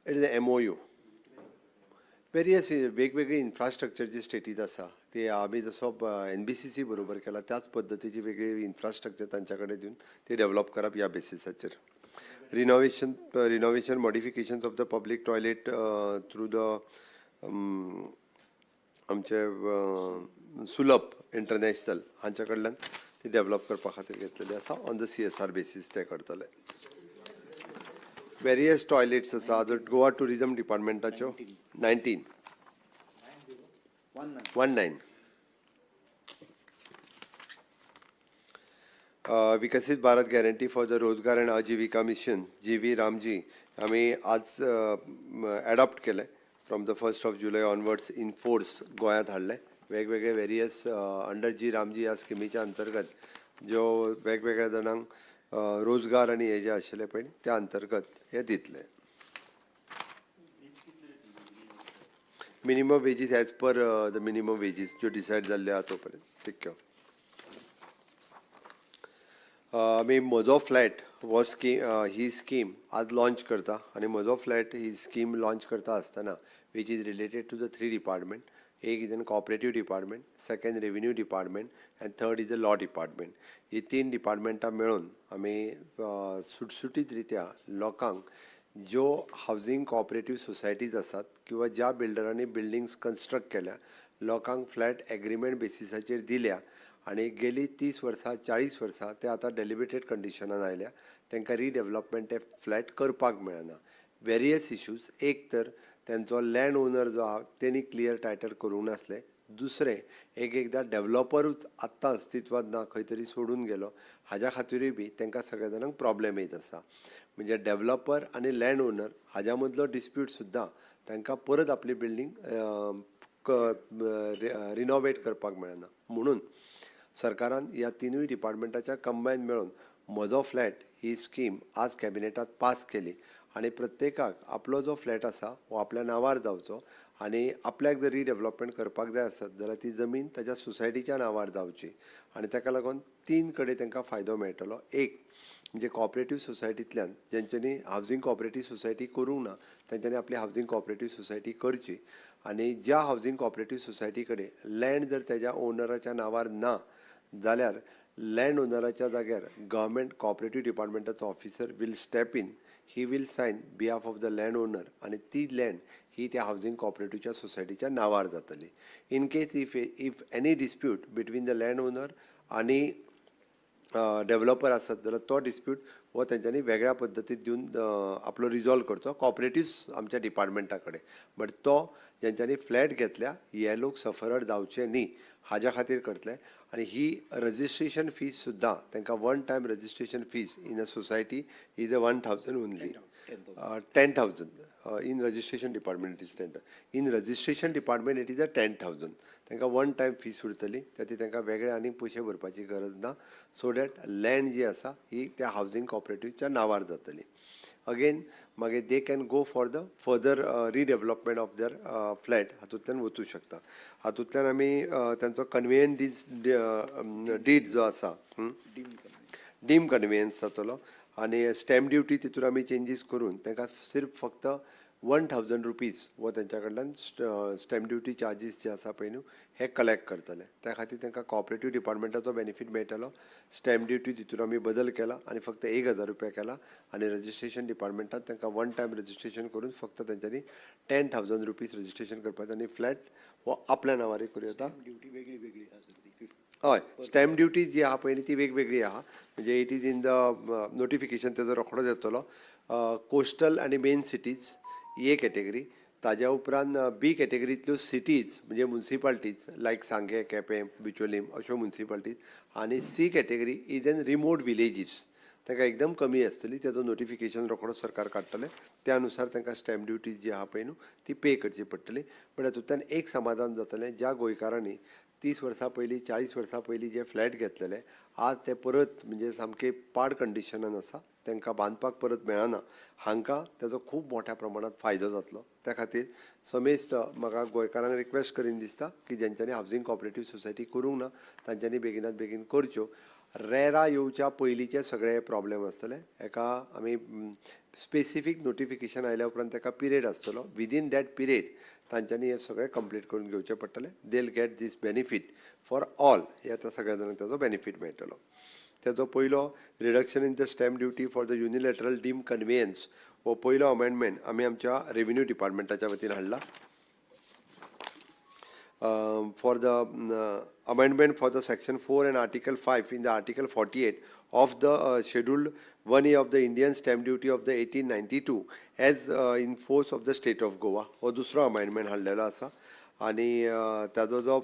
It is a MOU. Various वेगवेगळी इन्फ्रास्ट्रक्चरची स्टेटीज आसा ती आमी जसो NBCC बरोबर केला त्याच पद्दतीची वेगळी इन्फ्रास्ट्रक्चर तांच्याकडे दिवन ती डेव्हलप करप ह्या बेसिसाचेर. Renovation modifications of the public toilet through the आमचे सुलभ इंटरनॅशनल हांच्या कडल्यान ती डेव्हलप करपा खातीर घेतलेली आसा. ऑन द CSR बेसीस ते करतले. वेरियस टॉयलेट्स आसा जो गोवा टुरिजम डिपार्टमेंटाच्यो 19 विकसित भारत गॅरंटी फॉर द रोजगार अँड आजीविका मिशन GV रामजी आम्ही आज एडॉप्ट केले. From the 1st of July onwards in force गोंयांत हाडले. वेगवेगळे वेरियस अंडर G रामजी ह्या स्किमीच्या अंतर्गत ज्यो वेगवेगळ्या जाणांक रोजगार आनी हे जे आशिल्ले पळय त्या अंतर्गत हे दितले. Minimum wages as per the minimum wages ज्यो डिसायड जाल्ल्यो आहा तो पर्यंत तितक्यो. आमी म्हजो फ्लॅट हो ही स्कीम आज लॉन्च करता आनी म्हजो फ्लॅट ही स्कीम लॉन्च करता आसतना which is related to the 3 department. एक is an cooperative department, second revenue department and third is the law department. ही 3 डिपार्टमेंटां मेळून आमी सुटसुटीत रित्या लोकांक ज्यो हावजींग कॉपरेटीव सोसायटीज आसात किंवा ज्या बिल्डरांनी बिल्डिंग्स कन्स्ट्रक्ट केल्या लोकांक फ्लॅट एग्रीमेंट बेसिसाचेर दिल्या आनी गेली 30 वर्सां 40 वर्सां ते आतां डेलिबरेटेड कंडिशनान आयल्या. तांकां रिडेवलपमेंट ते फ्लॅट करपाक मेळना. Various issues. एक तर त्यांचो लँड ओनर जो आहा तेणी क्लियर टायटल करूंक नासले. दुसरें एकदां डेव्हलपरूच आत्तां अस्तित्वांत ना खंय तरी सोडून गेलो हाज्या खातीरूय बी तांकां सगळ्या जाणांक प्रॉब्लेम येत आसा. म्हणजे डेव्हलपर आनी लँड ओनर हाज्या मदलो डिस्प्यूट सुद्दां तांकां परत आपली बिल्डींग रिनोवेट करपाक मेळना. म्हणून सरकारान ह्या 3 डिपार्टमेंटाच्या कंबायन मेळून म्हजो फ्लॅट ही स्कीम आज कॅबिनेटात पास केली आनी प्रत्येकाक आपलो जो फ्लॅट आसा हो आपल्या नांवार जावचो आनी आपल्याक जर रिडेवलपमेंट करपाक जाय आसत जाल्यार ती जमीन ताच्या सोसायटीच्या नांवार जावची. आनी ताका लागून 3 कडेन तांकां फायदो मेळटलो. एक म्हणजे कॉपरेटीव सोसायटींतल्यान जेंच्यांनी हावजींग कॉपरेटीव सोसायटी करूंक ना तेंच्यांनी आपली हावजींग कॉपरेटीव सोसायटी करची. आनी ज्या हावजींग कॉपरेटीव सोसायटी कडेन लँड जर तेज्या ओनराच्या नांवार ना जाल्यार लँड ओनराच्या जाग्यार गव्हर्मेंट कॉपरेटीव डिपार्टमेंटाचो officer will step in. He will sign behalf of the land owner आनी ती लँड ही त्या हावजींग कॉपरेटिवच्या सोसायटीच्या नांवार जातली. In case if any dispute between the land owner आनी डेव्हलपर आसत जाल्यार तो डिस्प्यूट हो तेंच्यांनी वेगळ्या पद्दतीन दिवन आपलो रिजॉल्व करचो कॉपरेटिव्स आमच्या डिपार्टमेंटा कडेन. बट तो जेंच्यांनी फ्लॅट घेतल्या हे लोक सफरर जावचे न्ही हाज्या खातीर करतले. आनी ही रजिस्ट्रेशन फीज सुद्दां तांकां 1 time registration fees in a society is a 1000 only. 10,000 in registration department it is 10. In registration department it is a 10,000. तांकां 1 टायम फीस उरतली ती तांकां वेगळे आनी पयशे भरपाची गरज ना. सो डॅट लँड जी आसा ही त्या हावजींग कॉपरेटिवच्या नांवार जातली. अगेन मागीर they can go for the further redevelopment of their flat हातूंतल्यान वचूं शकता. हातूंतल्यान आमी तांचो कन्वेयन डीड जो आसा डीम कन्वेयन्स जातलो आनी स्टॅम्प ड्युटी तितून आमी चेंजीस करून तांकां सिर्फ फक्त 1000 रुपीज वो तेंच्या कडल्यान स्टॅम्प ड्युटी चार्जीस जे आसा पळय न्हू हे कलेक्ट करतले. त्या खातीर तांकां कॉपरेटीव डिपार्टमेंटाचो बेनिफीट मेळटलो. स्टॅम्प ड्युटी तितून आमी बदल केला आनी फक्त 1000 रुपया केला आनी रजिस्ट्रेशन डिपार्टमेंटात तांकां 1 टायम रजिस्ट्रेशन करून फक्त तेंच्यांनी 10,000 रुपीज रजिस्ट्रेशन करपाचें आनी फ्लॅट हो आपल्या नांवार करूं येता. हय स्टॅम्प ड्युटी जी आहा पळय ती वेगवेगळी आहा. म्हणजे it is in the notification तेजो रोखडोच येतलो. कोस्टल आनी मेन सिटीज ही एक कॅटेगरी. ताज्या उपरांत B कॅटेगरींतल्यो सिटीज म्हणजे म्युन्सिपालिटीज लायक सांगे केपें बिचोलीम अश्यो म्युन्सिपालिटीज आनी C category is an remote villages. तांकां एकदम कमी आसतली. तेजो नोटिफिकेशन रोखडो सरकार काडटले. त्या अनुसार तांकां स्टॅम्प ड्युटीज जी आहा पळय न्हू ती पे करची पडटली. बट हातूंतल्यान एक समाधान जातलें ज्या गोंयकारांनी 30 वर्सां पयलीं 40 वर्सां पयलीं जे फ्लॅट घेतलेले आज ते परत म्हणजे सामके पाड कंडिशनान आसा तांकां बांदपाक परत मेळना. हांकां तेजो खूब मोठ्या प्रमाणांत फायदो जातलो. त्या खातीर समेस्त म्हाका गोंयकारांक रिक्वेस्ट करीन दिसता की जेंच्यांनी हावजींग कॉपरेटीव सोसायटी करूंक ना तांच्यांनी बेगिनात बेगीन करच्यो. रेरा येवच्या पयलींचे सगळे प्रॉब्लेम आसतले एका आमी स्पेसिफीक नोटिफिकेशन आयल्या उपरांत ताका पिरियड आसतलो विदीन दॅट पिरियड तांच्यांनी हे सगळे कंप्लीट करून घेवचे पडटले they will get this benefit for all हे आतां सगळ्या जाणांक ताजो बेनिफीट मेळटलो ताजो पयलो reduction in the stamp duty for the unilateral deem conveyance हो पयलो अमेंडमेंट आमी आमच्या रेव्हेन्यू डिपार्टमेंटाच्या वतीन हाडला for the amendment for the section 4 and article 5 in the article 48 of the scheduled 1A of the Indian stamp duty of the 1892 as in force of the state of Goa हो दुसरो amendment हाडलेलो आसा आनी ताजो जो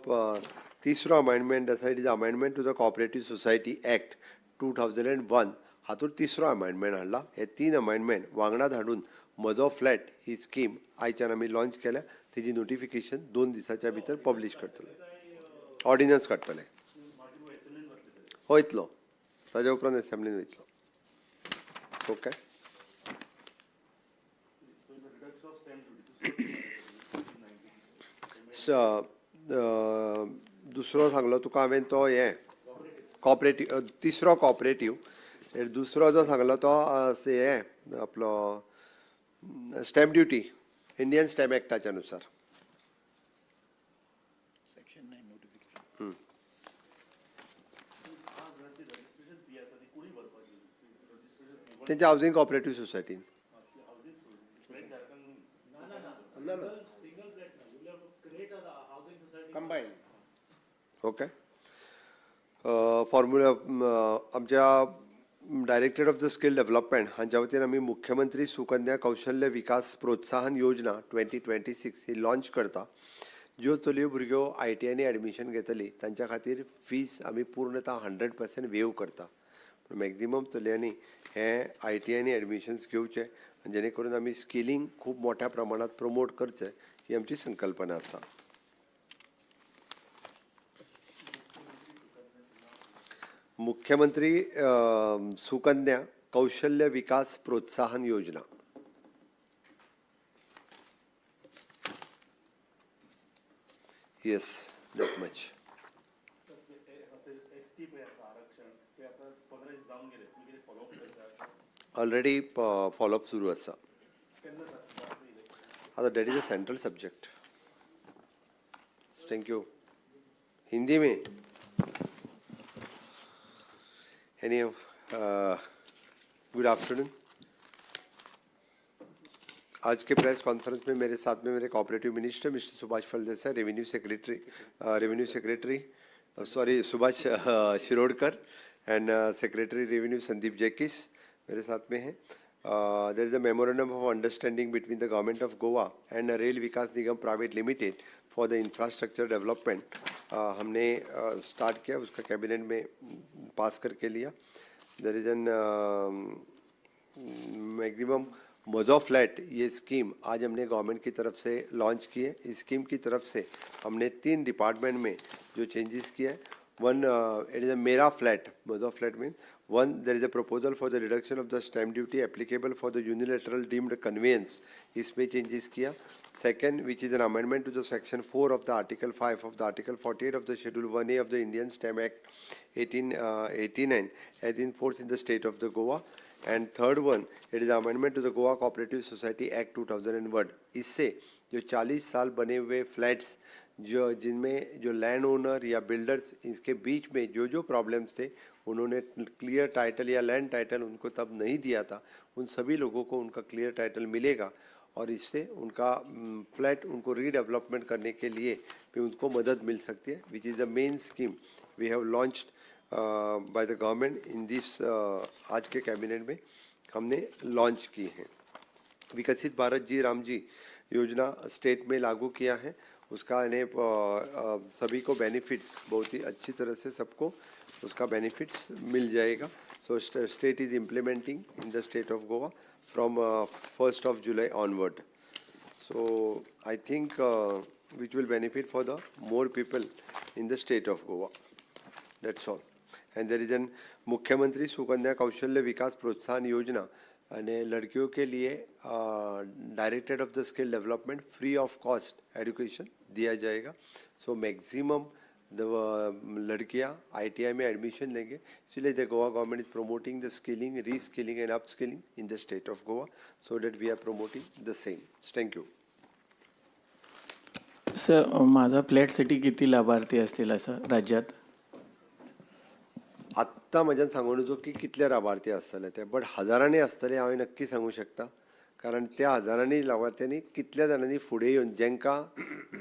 तिसरो amendment आसा it is amendment to the cooperative society act 2001 हातूंत तिसरो amendment हाडला हे 3 amendment वांगडात हाडून म्हजो फ्लॅट ही स्कीम आयच्यान आमी लॉन्च केल्या तेजी नोटिफिकेशन 2 दिसाच्या भितर पब्लीश करतले ऑर्डिनन्स काडटले वयतलो ताज्या उपरांत एसेंब्लीन वयतलो ओके दुसरो सांगलो तुका हांवें तो हे कॉपरेटीव तिसरो कॉपरेटीव दुसरो जो सांगलो तो हे आपलो स्टॅम्प ड्युटी इंडियन स्टॅम्प एक्टाच्या नुसार तेंच्या हावजींग कॉपरेटीव सोसायटीन ओके फॉर्म्युला आमच्या directorate of the skill development हांच्या वतीन आमी मुख्यमंत्री सुकन्या कौशल्य विकास प्रोत्साहन योजना 2026 ही लॉन्च करता ज्यो चलयो भुरग्यो ITI एडमिशन घेतली तांच्या खातीर फीस आमी पूर्णतः 100% वेव करता मॅक्झिमम चलयांनी हे ITI एडमिशन्स घेवचे जेणे करून आमी स्किलिंग खूब मोठ्या प्रमाणात प्रमोट करचे ही आमची संकल्पना आसा मुख्यमंत्री सुकन्या कौशल्य विकास प्रोत्साहन योजना yes that much already follow up सुरू आसा आता that is a central subject thank you Hindi में गुड आफ्टरनून आज के प्रेस कॉन्फ्रेंस में मेरे साथ में मेरे cooperative minister mister Subhash Phaldesai revenue secretary Subhash Shirodkar and secretary revenue Sandeep Jacques मेरे साथ में हैं there is a memorandum of understanding between the government of Goa and Rail Vikas Nigam private limited for the infrastructure development हमने स्टार्ट किया उसका कैबिनेट में पास करके लिया देयर इज एन मैक्सिमम मज़ो फ्लैट ये स्कीम आज हमने गवर्नमेंट की तरफ से लॉन्च की है इस स्कीम की तरफ से हमने 3 डिपार्टमेंट में जो चेंजेस किया है वन इट इज़ अ मेरा फ्लैट मज़ो flat mean one there is a proposal for the reduction of the stamp duty applicable for the unilateral deemed conveyance इसमें चेंजेस किया second which is an amendment to the section 4 of the article 5 of the article 48 of the schedule 1A of the Indian Stamp Act 1889 as in force in the state of the Goa and third one it is amendment to the Goa Cooperative Society Act 2001 इससे जो 40 साल बने हुए flats जो जिनमें जो land owner या builders इसके बीच में जो प्रॉब्लम्स थे उन्होंने क्लियर टाइटल या लैंड टाइटल उनको तब नहीं दिया था उन सभी लोगों को उनका क्लियर टाइटल मिलेगा और इससे उनका फ्लैट उनको रीडेवलपमेंट करने के लिए भी उनको मदद मिल सकती है which is the main scheme we have launched by the government in this आज के कैबिनेट में हमने लॉन्च की है विकसित भारत जी राम जी योजना स्टेट में लागू किया है उसका इन्हें सभी को बेनिफिट्स बहुत ही अच्छी तरह से सबको उसका बेनिफिट्स मिल जाएगा so state is implementing in the state of Goa from 1st of July onward. So I think which will benefit for the more people in the state of Goa. That's all. And there is an मुख्यमंत्री सुकन्या कौशल्य विकास प्रोत्साहन योजना અને लड़कियों के लिए directorate of the skill development free of cost education दिया जाएगा सो मैक्सिमम लड़कियां ITI में एडमिशन लेंगे, इसलिए the Goa government is promoting the skilling, reskilling and upskilling in the state of Goa, so that we are promoting the same. Thank you. Sir, माझा फ्लॅटसाठी किती लाभार्थी असतील असं राज्यात? आत्ता म्हज्यान सांगून नजो की कितले लाभार्थी आसतले ते, बट हजारांनी आसतले हांव नक्की सांगूं शकता, कारण त्या हजारांनी लाभार्थ्यांनी कितल्या जाणांनी फुडें येवन जांकां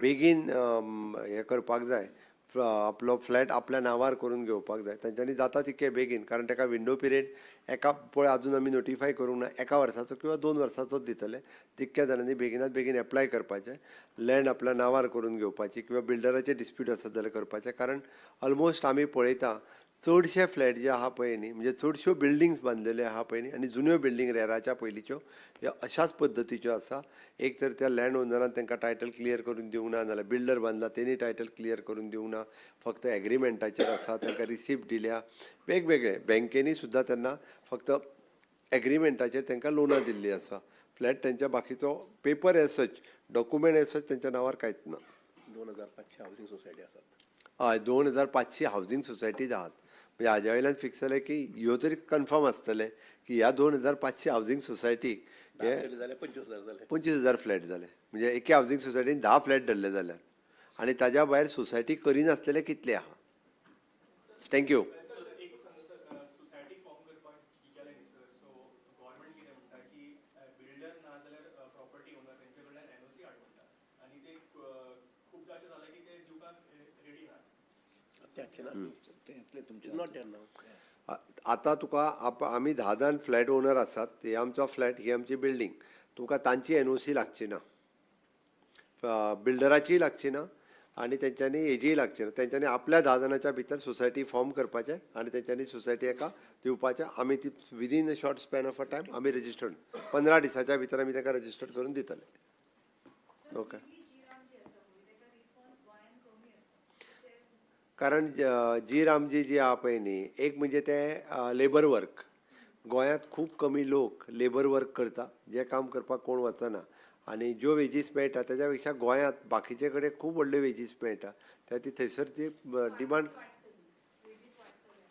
बेगीन हें करपाक जाय, आपलो फ्लॅट आपल्या नांवार करून घेवपाक जाय, तांच्यांनी जाता तितके बेगीन, कारण ताका विंडो पिरियड एका पळय अजून आमी नोटिफाय करूंक ना, एका वर्साचो किंवा 2 वर्साचोच दितले. तितक्या जाणांनी बेगिनात बेगीन एप्लाय करपाचें, लँड आपल्या नांवार करून घेवपाची किंवा बिल्डराचे डिस्प्यूट आसत जाल्यार करपाचें, कारण ऑलमोस्ट आमी पळयता चडशे फ्लॅट जे आहा पळय न्ही, म्हणजे चडश्यो बिल्डिंग्स बांदलेल्यो आहा पळय न्ही, आनी जुन्यो बिल्डिंग रेराच्या पयलींच्यो ह्यो अशाच पद्दतीच्यो आसा. एक तर त्या लँड ओनरान तांकां टायटल क्लियर करून दिवंक ना, नाल्यार बिल्डर बांदला तेणी टायटल क्लियर करून दिवंक ना, फक्त एग्रीमेंटाचेर आसा, तांकां रिसिप्ट दिल्या, वेगवेगळे बँकेनी सुद्दां तेन्ना फक्त एग्रीमेंटाचेर तांकां लोनां दिल्लीं आसा. फ्लॅट तेंच्या बाकीचो paper as such, document as such तेंच्या नांवार कांयच ना. 2500 हावसिंग सोसायटी आसात. हय, 2500 हावसिंग सोसायटीज आहात. म्हणजे हाज्या वयल्यान फिक्स जालें की ह्यो तरी कन्फर्म आसतलें की ह्या 2500 हावसिंग सोसायटीक हे 25,000 फ्लॅट जाले. म्हणजे एके हावसिंग सोसायटीन 10 फ्लॅट धरले जाल्यार, आनी ताज्या भायर सोसायटी करिनासलेले कितले आहा. थँक्यू. आतां तुका आमी 10 जाण फ्लॅट ओनर आसात, हे आमचो फ्लॅट, ही आमची बिल्डींग, तुमकां तांची NOC लागची ना, बिल्डराचीय लागची ना, आनी तेंच्यांनी हेजीय लागची ना. तेंच्यांनी आपल्या 10 जाणांच्या भितर सोसायटी फॉर्म करपाचें आनी तेंच्यांनी सोसायटी एका दिवपाचें. आमी ती within a short span of a time आमी रजिस्टर्ड 15 दिसाच्या भितर आमी ताका रजिस्टर्ड करून दितले. ओके. कारण जी रामजी जी आहा पळय न्ही, एक म्हणजे ते लेबर वर्क, गोंयांत खूब कमी लोक लेबर वर्क करता, जे काम करपाक कोण वचना, आनी ज्यो वेजीस मेळटा तेज्या पेक्षा गोंयांत बाकीचे कडेन खूब व्हडल्यो वेजीस मेळटा, ती थंयसर ती डिमांड,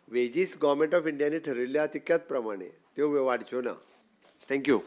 वेजीस गव्हर्मेंट ऑफ इंडियानी ठरयिल्ल्या तितक्याच प्रमाणे त्यो वाडच्यो ना. थँक्यू.